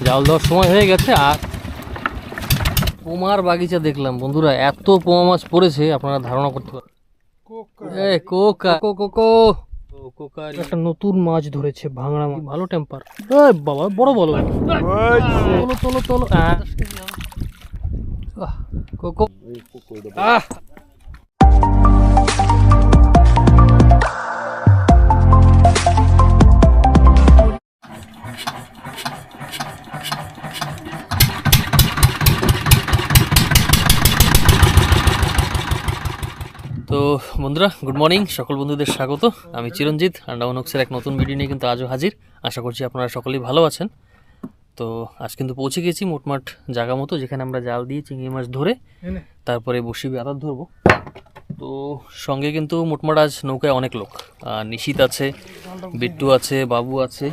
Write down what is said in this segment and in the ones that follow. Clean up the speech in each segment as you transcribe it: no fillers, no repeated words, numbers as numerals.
জাল দেওয়ার সময় হয়ে গেছে। আর পোমার বাগিচা দেখলাম বন্ধুরা, এত পোমা মাছ পড়েছে আপনারা ধারণা করতে পারেন। একটা নতুন মাছ ধরেছে, ভাঙড়া মাছ, ভালো টেম্পার। বাবা বড় বলো, তোলো তোলো তোলো। কোকো তো বন্ধুরা, গুড মর্নিং, সকল বন্ধুদের স্বাগত। আমি চিরঞ্জিত, আন্ডামান হুকসের এক নতুন ভিডিও নিয়ে কিন্তু আজও হাজির। আশা করছি আপনারা সকলেই ভালো আছেন। তো আজ কিন্তু পৌঁছে গেছি মোটমাট জায়গা মতো, যেখানে আমরা জাল দিয়ে চিংড়ি মাছ ধরে তারপরে বসিয়ে আদার ধরবো। তো সঙ্গে কিন্তু মোটমাট আজ নৌকায় অনেক লোক, নিশিত আছে, বিট্টু আছে, বাবু আছে,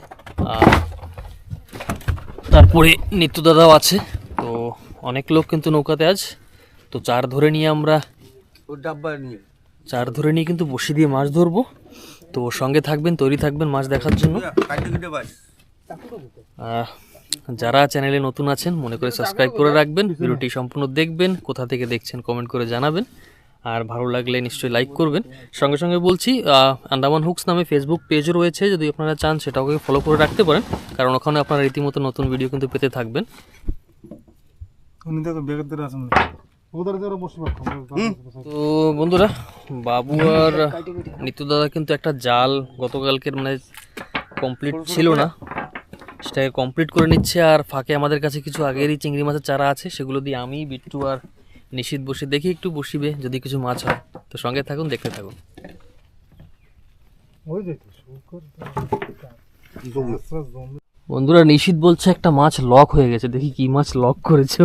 তারপরে নিত্য দাদাও আছে। তো অনেক লোক কিন্তু নৌকাতে আজ। তো চার ধরে নিয়ে কিন্তু বসি দিয়ে মাছ ধরবো। তো সঙ্গে থাকবেন, তৈরি থাকবেন মাছ দেখার জন্য। যারা চ্যানেলে নতুন আছেন মনে করে সাবস্ক্রাইব করে রাখবেন, ভিডিওটি সম্পূর্ণ দেখবেন, কোথা থেকে দেখছেন কমেন্ট করে জানাবেন, আর ভালো লাগলে নিশ্চয়ই লাইক করবেন। সঙ্গে সঙ্গে বলছি, আন্ডামান হুকস নামে ফেসবুক পেজও রয়েছে, যদি আপনারা চান সেটাকে ফলো করে রাখতে পারেন, কারণ ওখানে আপনারা রীতিমতো নতুন ভিডিও কিন্তু পেতে থাকবেন। তো বন্ধুরা, বাবু আর নিত্য দাদা কিন্তু একটা জাল গতকালকের মানে কমপ্লিট ছিল না, সেটাকে কমপ্লিট করে নিচ্ছে। আর ফাঁকে আমাদের কাছে কিছু আগেরই চিংড়ি মাছের চারা আছে, সেগুলো দিয়ে আমি, বিট্টু আর নিশিত বসে দেখি একটু বসিবে যদি কিছু মাছ হয়। তো সঙ্গে থাকুন, দেখতে থাকুন। বন্ধুরা, নিশিত বলছে একটা মাছ লক হয়ে গেছে, দেখি কি মাছ লক করেছে।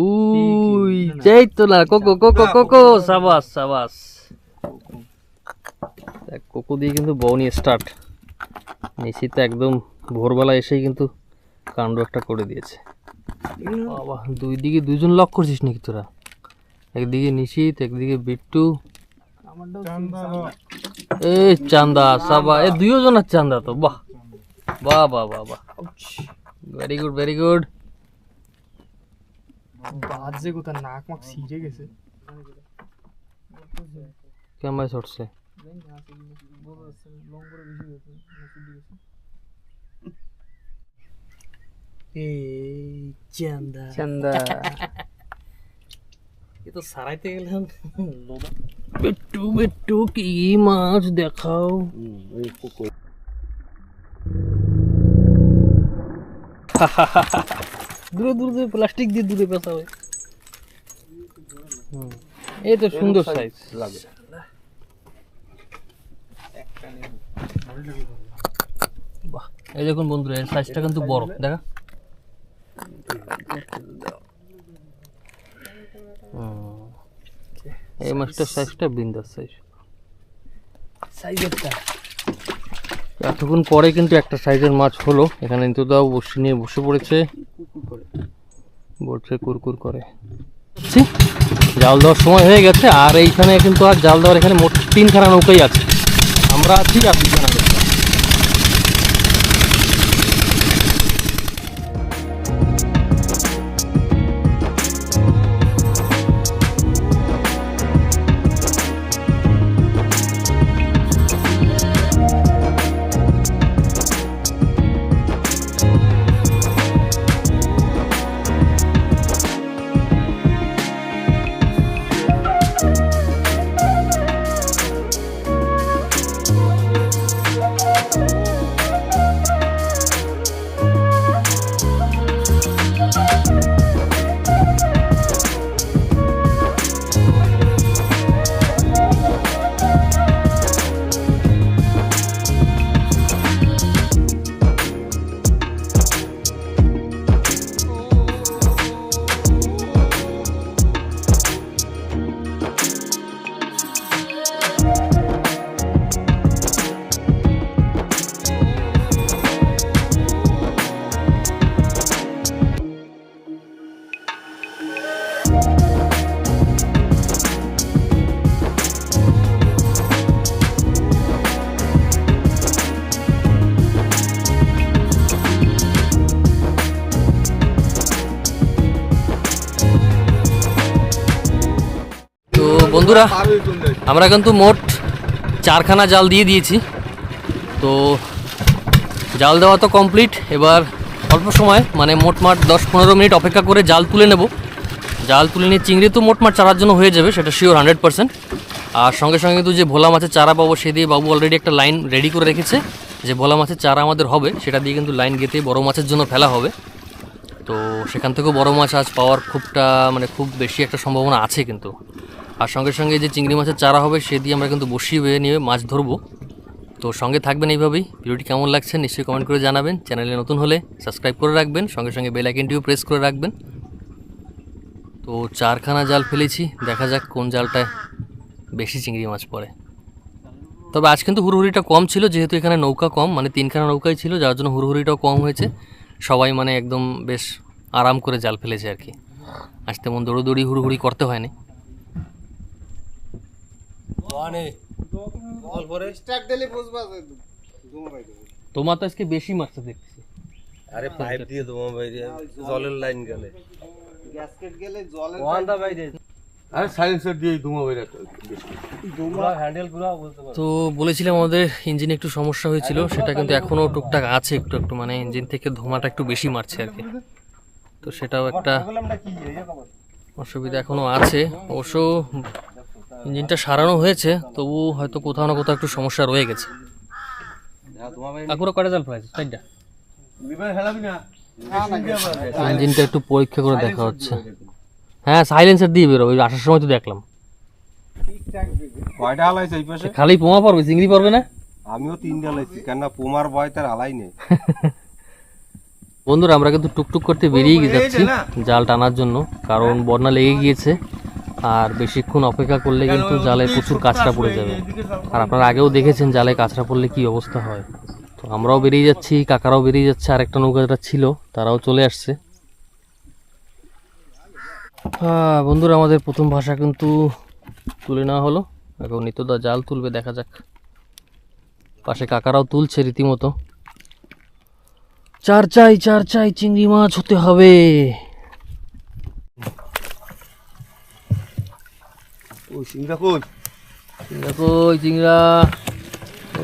উই চাই তো না, কোকো কোকো কোকো, সাবাস সাবাস। কোকো দিয়ে কিন্তু বউনি স্টার্ট। নিশিত একদম ভোরবেলা এসেই কিন্তু কাণ্ড একটা করে দিয়েছে। বাবা, দুই দিকে দুজন লক করছিস নাকি তোরা? একদিকে নিশিত, একদিকে বিট্টু, এই চান্দা সাবা, এ দুইজনের চান্দা তো। বাহ বাহ বাহ বাহ বাহ, ভেরি গুড ভেরি গুড। বাজে কথা, নাক মাক ছিঁড়ে গেছে। কেমন ছড়ছে? চান্দা চান্দা, এ তো সারাইতে গেলাম। বিট্টু বিট্টু কি মাছ দেখাও। দূরে দূরে প্লাস্টিক দিয়ে দূরে পেঁচা হয়। এই তো সুন্দর সাইজ লাগে। বাহ, এই দেখুন বন্ধুরা, এর সাইজটা কিন্তু বড়, দেখা। এই মাছটার সাইজটা বিন্দাস সাইজ। এতক্ষণ পরে কিন্তু একটা সাইজের মাছ হলো। এখানে কিন্তু দাও বসে নিয়ে বসে পড়েছে, বলছে কুরকুর করে। জাল দেওয়ার সময় হয়ে গেছে। আর এইখানে কিন্তু আর জাল দেওয়ার এখানে মোট 3খানা নৌকাই আছে, আমরা আছি আর 2খানা নৌকা। বন্ধুরা আমরা কিন্তু মোট 4খানা জাল দিয়ে দিয়েছি। তো জাল দেওয়া তো কমপ্লিট। এবার অল্প সময় মানে মোটমাট 10-15 মিনিট অপেক্ষা করে জাল তুলে নেব। জাল তুলে নিয়ে চিংড়ি তো মোটমাট চারার জন্য হয়ে যাবে, সেটা শিওর 100%। আর সঙ্গে সঙ্গে কিন্তু যে ভোলা মাছের চারা পাবো সে দিয়ে বাবু অলরেডি একটা লাইন রেডি করে রেখেছে। যে ভোলা মাছের চারা আমাদের হবে সেটা দিয়ে কিন্তু লাইন গেঁথে বড় মাছের জন্য ফেলা হবে। তো সেখান থেকেও বড় মাছ আজ পাওয়ার খুব বেশি একটা সম্ভাবনা আছে কিন্তু। আর সঙ্গে সঙ্গে যে চিংড়ি মাছের চারা হবে সে দিয়ে আমরা কিন্তু বসিয়ে বেয়ে নিয়ে মাছ ধরবো। তো সঙ্গে থাকবেন এইভাবেই। ভিডিওটি কেমন লাগছে নিশ্চয়ই কমেন্ট করে জানাবেন। চ্যানেলে নতুন হলে সাবস্ক্রাইব করে রাখবেন, সঙ্গে সঙ্গে বেল আইকনটিও প্রেস করে রাখবেন। তো 4খানা জাল ফেলেছি, দেখা যাক কোন জালটায় বেশি চিংড়ি মাছ পড়ে। তবে আজ কিন্তু হুড়হুড়িটা কম ছিল, যেহেতু এখানে নৌকা কম, মানে 3খানা নৌকাই ছিল, যার জন্য হুড়হুড়িটাও কম হয়েছে। সবাই মানে একদম বেশ আরাম করে জাল ফেলেছে আর কি। আজ তেমন দৌড়োদৌড়ি হুড়হুড়ি করতে হয়নি। তোমার তো আজকে বেশি মাছটা দেখছি। আরে পাইপ দিয়ে তোমার বাইরে জলের লাইন গেলে গ্যাসকেট গেলে জলের ওয়ানটা বাইরে আরে সাইলেন্সার দিয়ে ধোঁয়া বের পুরো হ্যান্ডেল পুরো বলতে পারো। তো বলেছিলাম আমাদের ইঞ্জিনে একটু সমস্যা হয়েছিল, সেটা কিন্তু এখনও টুকটাক আছে একটু একটু, মানে ইঞ্জিন থেকে ধোঁয়াটা একটু বেশি মারছে আর কি। তো সেটাও একটা অসুবিধা এখনও আছে। অবশ্য ইঞ্জিনটা সারানো হয়েছে, তবু হয়তো কোথাও না কোথাও একটু সমস্যা রয়ে গেছে। কাকুরা কটা জাল ফেলাইছে? 4টা। ইঞ্জিনটা একটু পরীক্ষা করে দেখা হচ্ছে। হ্যাঁ, সাইলেন্সার দিয়ে বেরোবে, আসার সময় তো দেখলাম। কয়টা হালাইছে এই পাশে? খালি পোমা পড়বে, চিংড়ি পড়বে না। আমিও 3টা হালাইছি, কেন না পোমার ভয় তার হালাই নেই। বন্ধুরা আমরা কিন্তু টুকটুক করতে বেরিয়ে যাচ্ছি জাল টানার জন্য, কারণ বন্যা লেগে গিয়েছে। আর বেশিক্ষণ অপেক্ষা করলে কিন্তু জালে প্রচুর কাঁচড়া পড়ে যাবে। আর আপনারা আগেও দেখেছেন জালে কাঁচড়া পড়লে কি অবস্থা হয়। তো আমরাও বেরিয়ে যাচ্ছি, কাকারাও বেরিয়ে যাচ্ছে, আর একটা নৌকা যেটা ছিল তারাও চলে আসছে। বন্ধুরা আমাদের প্রথম ভাষা কিন্তু তুলে নেওয়া হলো। এখন নিত্যদা জাল তুলবে, দেখা যাক। পাশে কাকারাও তুলছে রীতিমতো। চার চাই চিংড়ি মাছ হতে হবে। ওই সিংড়া কই? কই চিংড়া?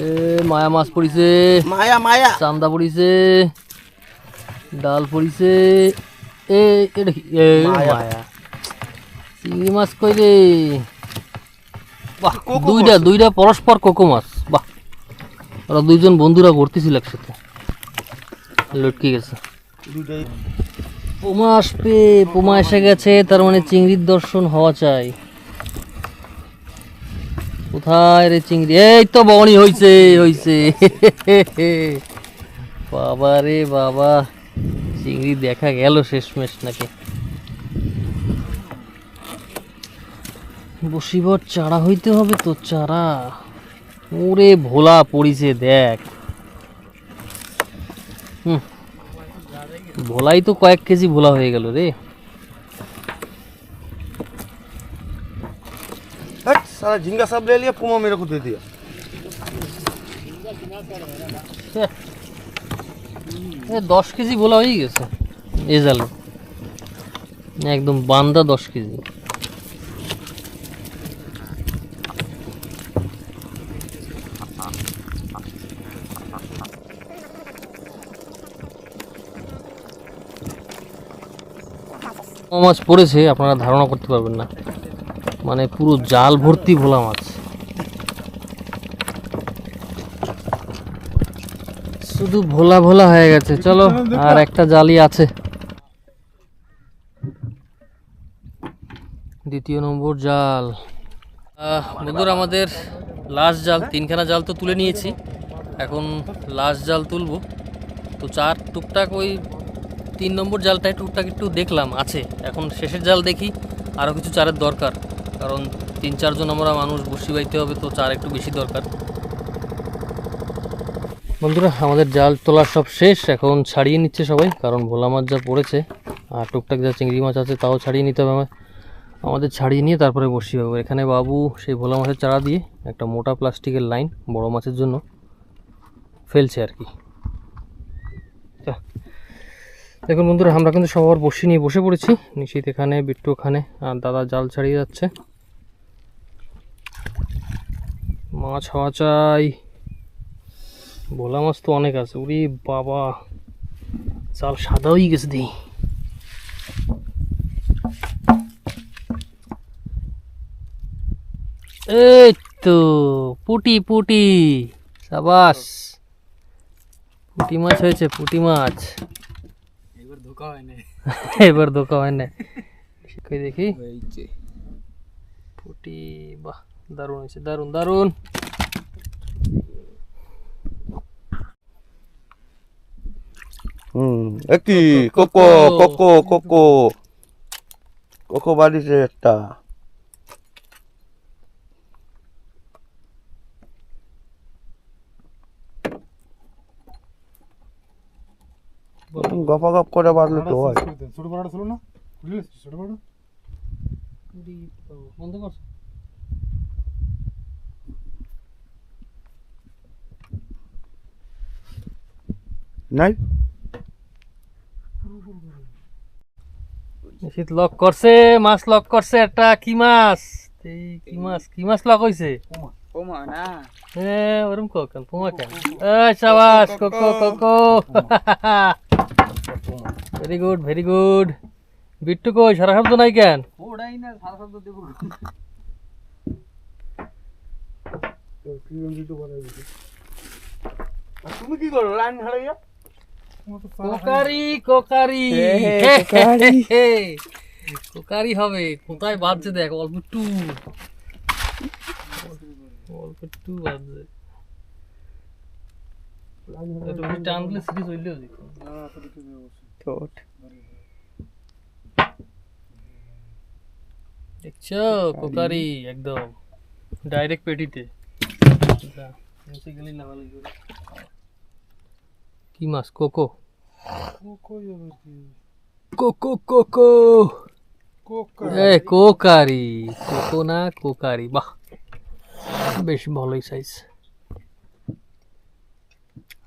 এ মায়া মাছ পড়িছে, মায়া মায়া চান্দা পড়িছে, ডাল পড়িছে। এ এটা কি? এ মায়া চিংড়ি মাছ কই রে? বাহ, দুইটা পরস্পর কোকো মাছ। বাহ, ওরা দুইজন বন্ধুরা করতেছিল একসাথে, লটকে গেছে। পোমা আসবে, পোমা এসে গেছে, তার মানে চিংড়ির দর্শন হওয়া চাই। কোথায় রে চিংড়ি? এই তো বনি হইছে। বাবা রে বাবা, চিংড়ি দেখা গেল শেষমেশ নাকি। বসিবার চারা হইতে হবে তো, চারা। ওরে ভোলা পড়িছে দেখ। ভোলাই তো কয়েক কেজি ভোলা হয়ে গেল রে। साला झींगा सब ले लिया, पुमा मेरे को दे दिया। 10 কেজি ভোলা হয়ে গেছে এ জালে, একদম বান্দা 10 কেজি। মাছ পড়েছে আপনারা ধারণা করতে পারবেন না, মানে পুরো জাল ভর্তি ভোলা মাছ। শুধু ভোলা ভোলা হয়ে গেছে। চলো আর একটা জালই আছে, দ্বিতীয় নম্বর জাল। বন্ধুরা আমাদের লাস্ট জাল, 3খানা জাল তো তুলে নিয়েছি, এখন লাস্ট জাল তুলবো। তো চার টুকটাক ওই 3 নম্বর জালটায় টুকটাক একটু দেখলাম আছে। এখন শেষের জাল দেখি, আরও কিছু চারের দরকার, কারণ 3-4 জন আমরা মানুষ বসি বাইতে হবে, তো চার একটু বেশি দরকার। বন্ধুরা আমাদের জাল তোলা সব শেষ, এখন ছাড়িয়ে নিচ্ছে সবাই, কারণ ভোলা মাছ যা পড়েছে আর টুকটাক যা চিংড়ি মাছ আছে তাও ছাড়িয়ে নিতে হবে আমাদের। ছাড়িয়ে নিয়ে তারপরে বসি হবে। এখানে বাবু সেই ভোলা মাছের চারা দিয়ে একটা মোটা প্লাস্টিকের লাইন বড় মাছের জন্য ফেলছে আর কি। দেখুন বন্ধুরা আমরা কিন্তু সবার বসি নিয়ে বসে পড়েছি। নিশ্চিত এখানে, বিট্টু ওখানে, আর দাদা জাল ছাড়িয়ে যাচ্ছে। মাছ হওয়া চাই। ভোলা মাছ তো অনেক আছে। ওরে বাবা, জাল সাদা হয়ে গেছে দি। এই তো পুটি পুটি, সাবাস, পুটি মাছ হয়েছে, পুটি মাছ। এবার ধোকা হয় না। কই দেখি, পুটি, বাহ দারুণ হয়েছে, দারুণ দারুণ। কি কোকো কোকো কোকো কোকো বাড়িতে একটা। গপা গপ করে বাড়লে তো হয়। ছোট বড়টা ছিল না, বুঝলি ছোট বড় বন্ধ করছো? নাই শীত লক করছে, মাছ লক করছে একটা। কি মাছ? এই কি মাছ লক হইছে? ওমা না হ্যাঁ ওরম কেন পোমা কেন? এই সাবাস, cocoa cocoa, very good very good. Bittu কই, সারা শব্দ নাই কেন? ওড়াই না, সারা শব্দ দেব। তুমি কি করো লাইন হারাইয়া? কোকারি কোকারি কোকারি হবে। কোথায় বাজছে দেখ, অল্প একটু বাজছে। তুমি টান দিলে সিরিজ হইলেও দেখছো, কোকারি একদম ডাইরেক্ট পেটিতে। কি মাছ? কোকো কোকো কোকো, কোকারি, কোকো না কোকারি। বাহ, বেশ ভালোই সাইজ।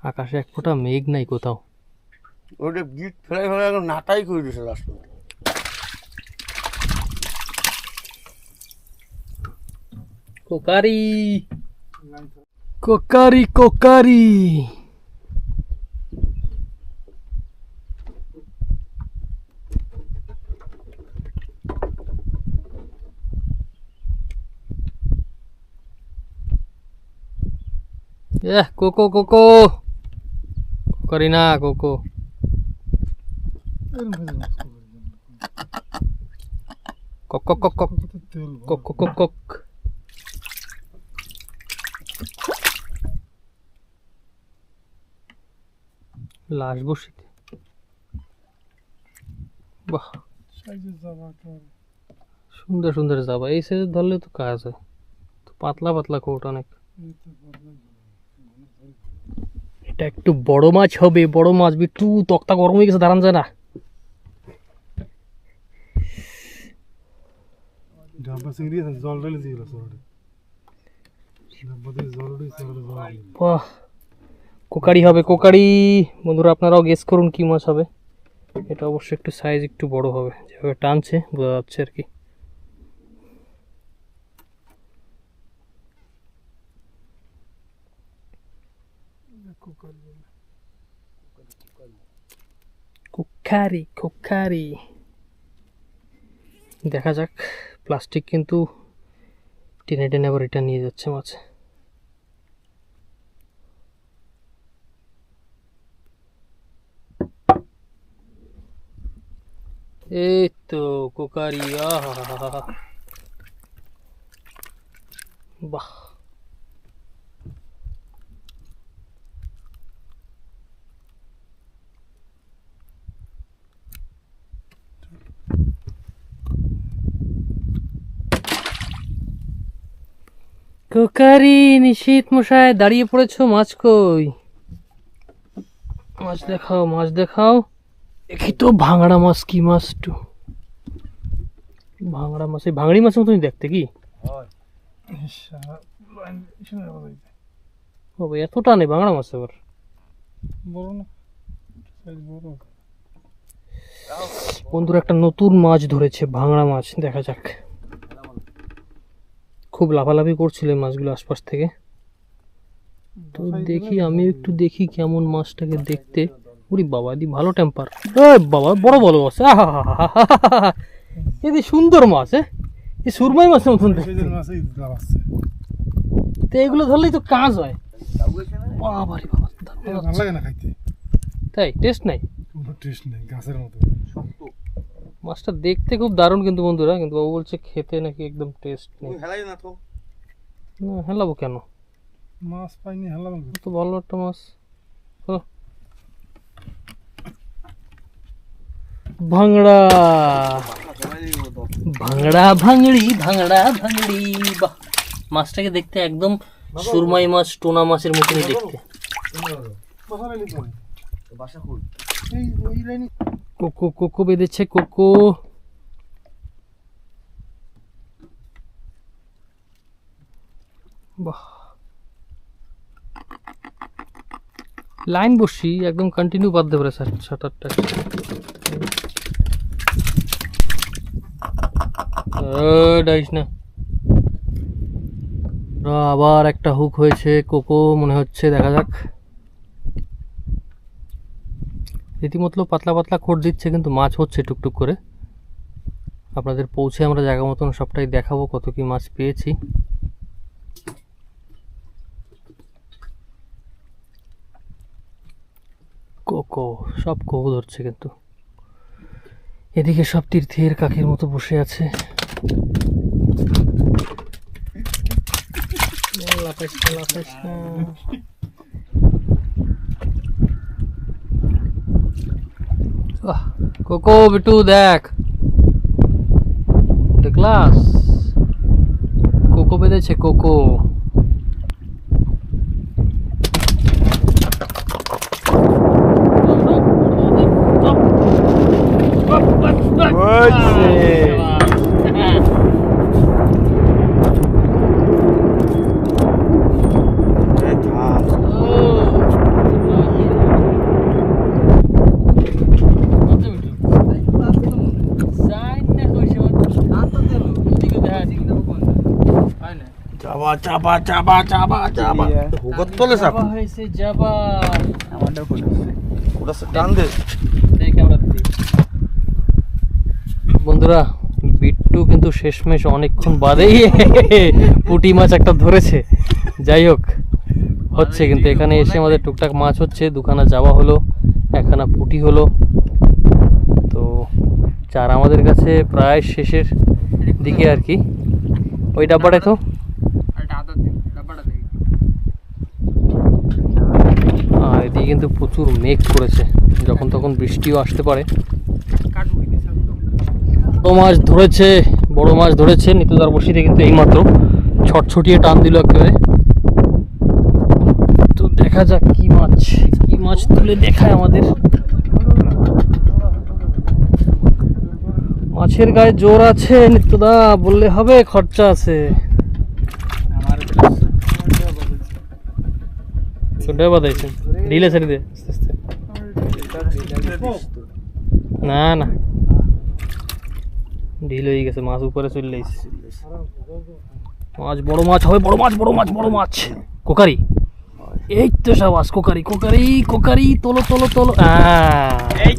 আকাশে এক ফোঁটা মেঘ নাই কোথাও। ওটা গিট ফেলাই ফেলাই এখন নাটাই করে দিয়েছে লাস্ট। কোকারি কোকারি কোকারি। কোকো কোকো, কোকারি না কোকো। কক কক কক কক কক কক কক কক। লাশ বসিতে, বাহ সুন্দর সুন্দর যাবা। এই সাইজে ধরলে তো কাজ হয়। তো পাতলা পাতলা কোট অনেক। এটা একটু বড় মাছ হবে, বড় মাছ। বিট্টু তক্তা গরম হয়ে গেছে, দাঁড়ান যায় না। ডাব্বা চিংড়ি আছে, জল ঢেলে দিয়েছিল সরডে। ডাব্বা দিয়ে জল উঠেছে, বাহ, কোকারি হবে, কোকারি। বন্ধুরা আপনারাও গেস করুন কি মাছ হবে। এটা অবশ্যই একটু সাইজ একটু বড় হবে, যেভাবে টানছে বোঝা যাচ্ছে আর কি। কোকারি কোকারি, দেখা যাক। প্লাস্টিক কিন্তু টেনে টেনে আবার এটা নিয়ে যাচ্ছে মাছ। এই তো কোকারি, আহা, বাহ। কোকারি, নিশীথ মশাই দাঁড়িয়ে পড়েছো, মাছ কই? মাছ দেখাও, মাছ দেখাও। দেখি তো ভাঙড়া মাছ। কি মাছ? একটু ভাঙড়া মাছ, এই ভাঙড়ি মাছের মতনই দেখতে কি? হবে এতটা নেই ভাঙড়া মাছ আবার। বড় না, সাইজ বড়। বন্ধুরা একটা নতুন মাছ ধরেছে, ভাঙড়া মাছ। দেখা যাক। খুব লাফালাফি করছিল এই মাছগুলো আশপাশ থেকে। তো দেখি আমি একটু দেখি কেমন মাছটাকে দেখতে। উরি বাবা দি ভালো টেম্পার, বাবা বড় বড় মাছ, এদি সুন্দর মাছ, এই সুরমাই মাছের মতন দেখতে। সেজন্য মাছই লাভ আছে। তো এগুলো ধরলেই তো কাজ হয়। বাবা রে বাবা, দারুণ ভালো লাগে না খাইতে, তাই টেস্ট নাই। কোনো টেস্ট নেই, গাছের মতো। মাছটা দেখতে খুব দারুণ কিন্তু বন্ধুরা, কিন্তু বাবু বলছে খেতে নাকি একদম টেস্ট নেই। হেলাই না তো না হেলাবো কেন, মাছ পাইনি হেলাম। তো ভালো একটা মাছ। চলো। ভাঙড়া ভাঙড়া ভাঙড়ি ভাঙড়া ভাঙড়ি, বাহ মাছটাকে দেখতে একদম সুরমাই মাছ, টোনা মাছের মতনই দেখতে। বাসা খুল কোকো কোকো বেঁধেছে, কোকো। বাহ লাইন বসি একদম কন্টিনিউ বাঁধতে পারে শাটারটা। ডাইস না, আবার একটা হুক হয়েছে কোকো মনে হচ্ছে, দেখা যাক। রীতিমতো পাতলা পাতলা খোঁড় দিচ্ছে, কিন্তু মাছ হচ্ছে টুকটুক করে। আপনাদের পৌঁছে আমরা জায়গা মতন সবটাই দেখাবো কত কি মাছ পেয়েছি। কোকো সব কোকো ধরছে, কিন্তু এদিকে সব তীর্থের কাকের মতো বসে আছে। কোকো বিটু দেখ, দেখলাস কোকো বেঁধেছে, কোকো। চাবা চাবা চাবা চাবা চাবা হুগত তলে চাপ হয়েছে যাবা, আমারটা করে ওটা টান দে। দেখে আমরা দিই। বন্ধুরা বিট্টু কিন্তু শেষমেশ অনেকক্ষণ বাদেই পুঁটি মাছ একটা ধরেছে। যাই হোক হচ্ছে, কিন্তু এখানে এসে আমাদের টুকটাক মাছ হচ্ছে। দুখানা যাওয়া হলো, একখানা পুঁটি হলো। তো চার আমাদের কাছে প্রায় শেষের দিকে আর কি। ওই ডাব্বাটাই তো, আর এদিকে কিন্তু প্রচুর মেঘ করেছে, যখন তখন বৃষ্টিও আসতে পারে। বড় মাছ ধরেছে, বড় মাছ ধরেছে নিতুদার বসিতে, কিন্তু এইমাত্র ছটছটিয়ে টান দিল একেবারে। তো দেখা যাক কি মাছ তুলে দেখায় আমাদের। মাছের গায়ে জোর আছে নিতুদা, বললে হবে, খরচা আছে। বাদাইছেন ঢিলে ছেড়ে দে আস্তে আস্তে। না না ঢিল হয়ে গেছে, মাছ উপরে চলে এসেছে। মাছ বড় মাছ হবে, বড় মাছ বড় মাছ বড় মাছ। কোকারি, এই তো সাবাস, কোকারি কোকারি কোকারি, তোলো তোলো তোলো।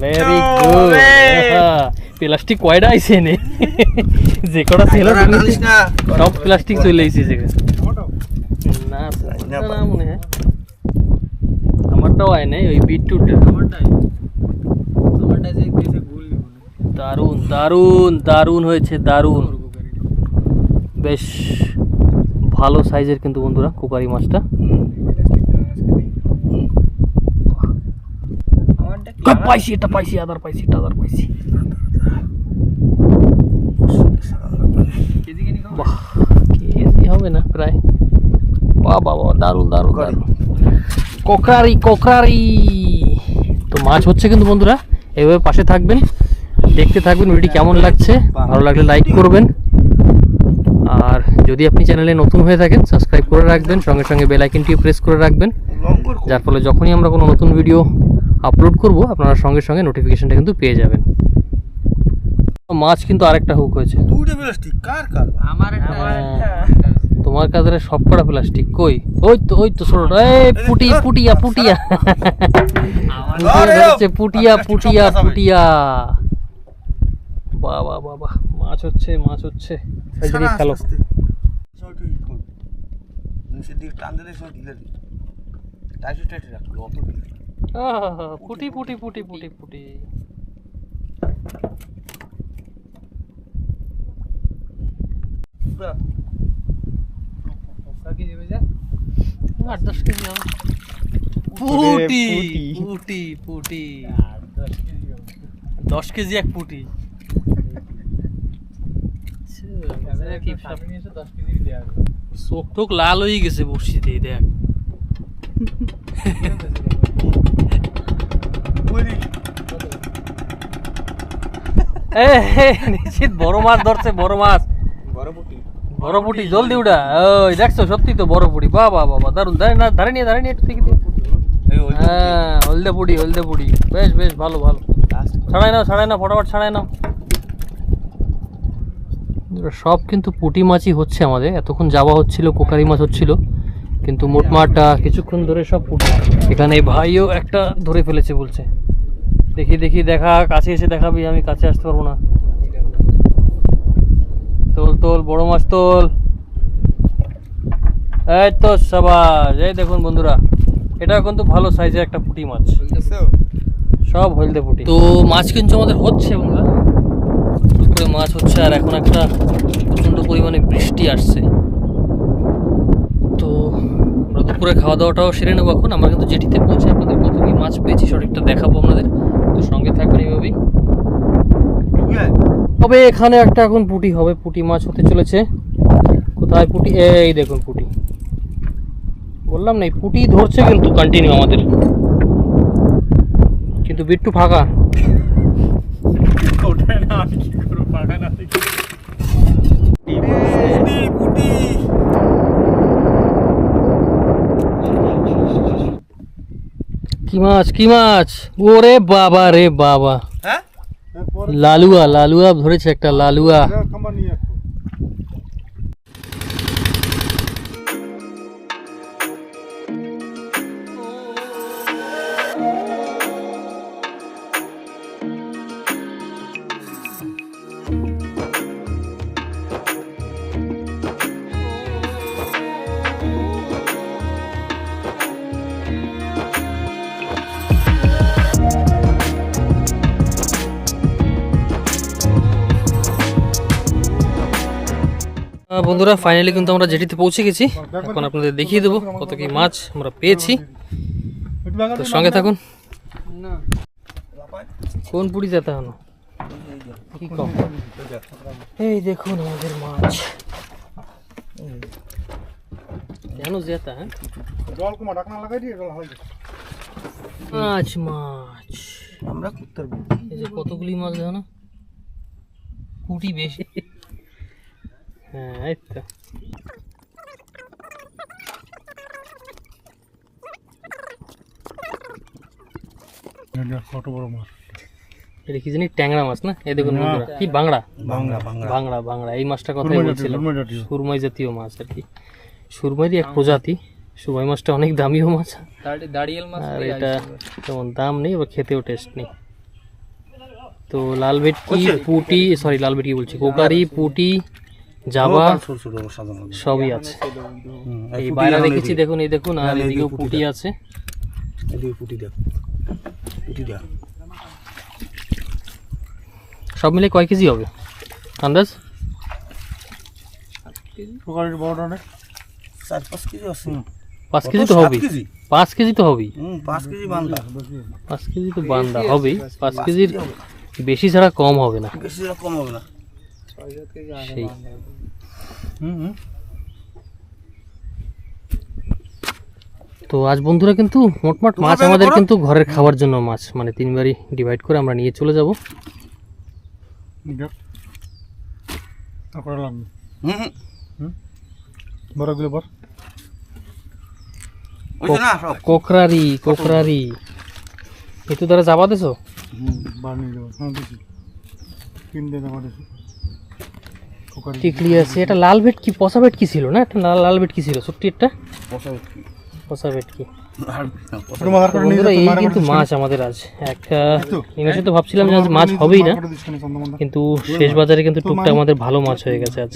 Very good. প্লাস্টিক কয়টা আইছে নে, যে কটা ছিল সব প্লাস্টিক চলে এসেছে। না না মনে হয় আমারটাও আয় নাই, ওই বিট্টুটা। দারুন দারুন দারুন হয়েছে, দারুন, বেশ ভালো সাইজের কিন্তু বন্ধুরা কোকারি মাছটা। পাইছি, এটা পাইছি, আদার পাইছি, এটা আদার পাইছি। বাহ কেজি হবে না প্রায়। বাহ বাবা দারুন দারুন দারুন, কোকারি কোকারি। তো মাছ হচ্ছে কিন্তু বন্ধুরা, এইভাবে পাশে থাকবেন, দেখতে থাকবেন ভিডিওটি কেমন লাগছে। ভালো লাগলে লাইক করবেন, আর যদি আপনি চ্যানেলে নতুন হয়ে থাকেন সাবস্ক্রাইব করে রাখবেন, সঙ্গে সঙ্গে বেল আইকনটিও প্রেস করে রাখবেন, যার ফলে যখনই আমরা কোনো নতুন ভিডিও আপলোড করব আপনারা সঙ্গে সঙ্গে নোটিফিকেশনটা কিন্তু পেয়ে যাবেন। মাছ কিন্তু আরেকটা হুক হয়েছে। দুটো প্লাস্টিক কার কার আমার একটা তোমার কাছে সব কটা প্লাস্টিক কই? ওই তো ছোটটা, এই পুটিয়া ধরছে পুটিয়া। বাবা মাছ হচ্ছে এই দিকে খেলো। নিচের দিকে টান দিলে সব ঢিলে দিই, টাইটে রাখলো অত ঢিলে। পুটি কি দেবে যা 8-10 কেজি হবে। পুটি 10 কেজি এক পুটি। সামনে এসে 10 কেজি দেয়া হবে। চোখ টোক লাল হয়ে গেছে বড়শিতে, দেখ। নিশ্চিত বড় মাছ ধরছে, বড় পুটি জলদি উঠা। ওই দেখছো, সত্যি তো বড় পুটি। বাবা দারুন, ধারে নিয়ে একটু থেকে দিয়ে। হ্যাঁ, হলদে পুটি বেশ ভালো। ছাড়াই নাও ফটাফট ছাড়াই নাও। সব কিন্তু পুঁটি মাছই হচ্ছে আমাদের। এতক্ষণ যাওয়া হচ্ছিল, কোকারি মাছ হচ্ছিল, কিন্তু মোটমাট কিছুক্ষণ ধরে সব পুঁটি। এখানে ভাইও একটা ধরে ফেলেছে বলছে। দেখি দেখা, কাছে এসে দেখাবি, আমি কাছে আসতে পারবো না। তোল বড় মাছ তোল। এই তো সাবাস। এই দেখুন বন্ধুরা, এটা কিন্তু ভালো সাইজের একটা পুঁটি মাছ, সব হলদে পুঁটি। তো মাছ কিন্তু আমাদের হচ্ছে বন্ধুরা, দুপুরে মাছ হচ্ছে। আর এখন একটা প্রচণ্ড পরিমাণে বৃষ্টি আসছে। তো আমরা দুপুরে খাওয়া দাওয়াটাও সেরে নেবো। এখন আমরা কিন্তু জেটিতে পৌঁছে আপনাদের কত কি মাছ পেয়েছি সঠিকটা দেখাবো আপনাদের। তো সঙ্গে থাকবেন এইভাবেই। তবে এখানে একটা এখন পুঁটি হবে, পুঁটি মাছ হতে চলেছে। কোথায় পুঁটি? এই দেখুন পুঁটি, বললাম না, এই পুঁটি ধরছে কিন্তু কন্টিনিউ আমাদের। কিন্তু বিট্টু ফাঁকা। কি মাছ? ওরে বাবা রে বাবা, হ্যাঁ, লালুয়া ধরেছে একটা লালুয়া। খাবার নিয়ে আসো। বন্ধুরা ফাইনালি কিন্তু আমরা জেটিতে পৌঁছে গেছি। এখন আপনাদের দেখিয়ে দেবো কত কি মাছ আমরা পেয়েছি। তো সঙ্গে থাকুন। কোন পুরি যেতে হলো কি কম? এই দেখুন আমাদের মাছ কেন যেতা। হ্যাঁ, জল কমা ঢাকনা লাগাই দিয়ে জল হালাই মাছ আমরা করতে পারবো। এই যে কতগুলি মাছ দেখো না, পুঁটি বেশি। হ্যাঁ, এই তো ছোট বড় মাছ। এটা কি জানি ট্যাংরা মাছ না? এই দেখুন বন্ধুরা, কি বাংলা। এই মাছটার কথাই বলছিলাম, সুরমাই জাতীয় মাছ আর কি। সুরমাইরই এক প্রজাতি। সুরমাই মাছটা অনেক দামিও মাছ, আর এটা তেমন দাম নেই, বা খেতেও টেস্ট নেই। তো লাল ভেটকি, পুঁটি, সরি লাল ভেটকি বলছি, কোকারি, পুঁটি, জাবা সবই আছে। এই বাইরে দেখেছি দেখুন, এই দেখুন, আর এদিকেও পুঁটি আছে। সব মিলে কয় কেজি হবে আন্দাজ? 4-5 কেজি আছে। 5 কেজি তো হবেই। 5 কেজি তো হবেই। 5 কেজি বান্দা। 5 কেজি তো বান্দা হবেই। 5 কেজির বেশি ছাড়া কম হবে না। বেশি কম হবে না। সেই তো আজ বন্ধুরা কিন্তু মোটমাট মাছ আমাদের কিন্তু ঘরের খাওয়ার জন্য মাছ, মানে 3 বারই ডিভাইড করে আমরা নিয়ে চলে যাব। কোকরারি এতো দ্বারা যাবা দেছো? টিকলি আছে, এটা লাল ভেটকি, পচা ভেটকি ছিল না, একটা লাল ভেটকি ছিল ছোট্ট একটা পচা ভেটকি। তো বন্ধুরা, এই কিন্তু মাছ আমাদের আজ একটা এই মাসে তো ভাবছিলাম যে আজ মাছ হবেই না, কিন্তু শেষ বাজারে কিন্তু টুকটাক আমাদের ভালো মাছ হয়ে গেছে আজ।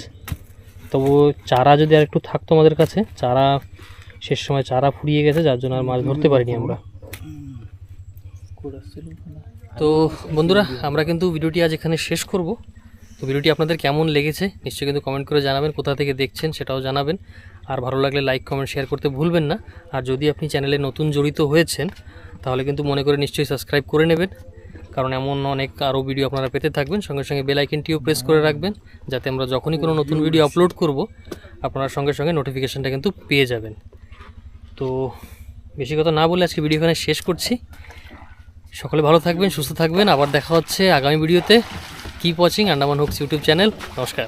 তবু চারা যদি আর একটু থাকতো আমাদের কাছে, চারা শেষ সময় চারা ফুরিয়ে গেছে, যার জন্য আর মাছ ধরতে পারিনি আমরা। তো বন্ধুরা, আমরা কিন্তু ভিডিওটি আজ এখানে শেষ করব। তো ভিডিওটি আপনাদের কেমন লেগেছে নিশ্চয়ই কিন্তু কমেন্ট করে জানাবেন, কোথা থেকে দেখছেন সেটাও জানাবেন। আর ভালো লাগলে লাইক কমেন্ট শেয়ার করতে ভুলবেন না। আর যদি আপনি চ্যানেলে নতুন জড়িত হয়েছেন তাহলে কিন্তু মনে করে নিশ্চয়ই সাবস্ক্রাইব করে নেবেন, কারণ এমন অনেক আরও ভিডিও আপনারা পেতে থাকবেন। সঙ্গে সঙ্গে বেল আইকনটিও প্রেস করে রাখবেন, যাতে আমরা যখনই কোনো নতুন ভিডিও আপলোড করব আপনারা সঙ্গে সঙ্গে নোটিফিকেশানটা কিন্তু পেয়ে যাবেন। তো বেশি কথা না বলে আজকে ভিডিও এখানে শেষ করছি। সকলে ভালো থাকবেন, সুস্থ থাকবেন, আবার দেখা হচ্ছে আগামী ভিডিওতে। Keep watching Andaman hooks YouTube channel. নমস্কার।